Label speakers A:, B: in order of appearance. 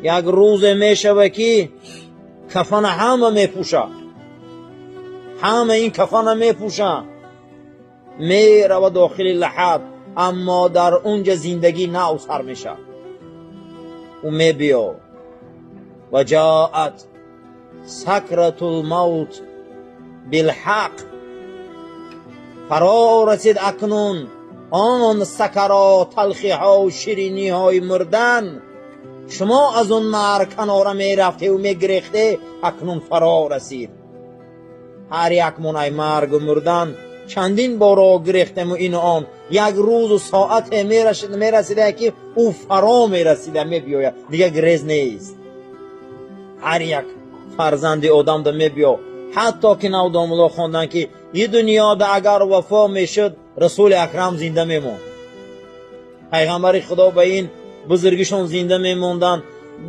A: یک روز میشوه که کفن همه میپوشه، همه این کفن میپوشه، میروه داخل لحد، اما در اونجا زندگی نو سر میشه و میبیا و جاءت سکرت الموت بالحق. فرا رسید اکنون آن سکرات، تلخی ها و شیرینی های مردن. شما از اون نار کناره میرفته و میگریخته، اکنون فرا رسید. هر یک منای مرگ و مردن چندین بارا گریختم و این آن، یک روز و ساعت میرسیده که او فرا میرسیده میبیاید، دیگه گریز نیست. هر یک فرزند آدم ده میبیا. حتی که نو داملا خوندن که این دنیا ده اگر وفا میشد رسول اکرم زنده میمون، پیغمبر خدا به این بزرگیشون زنده میموندن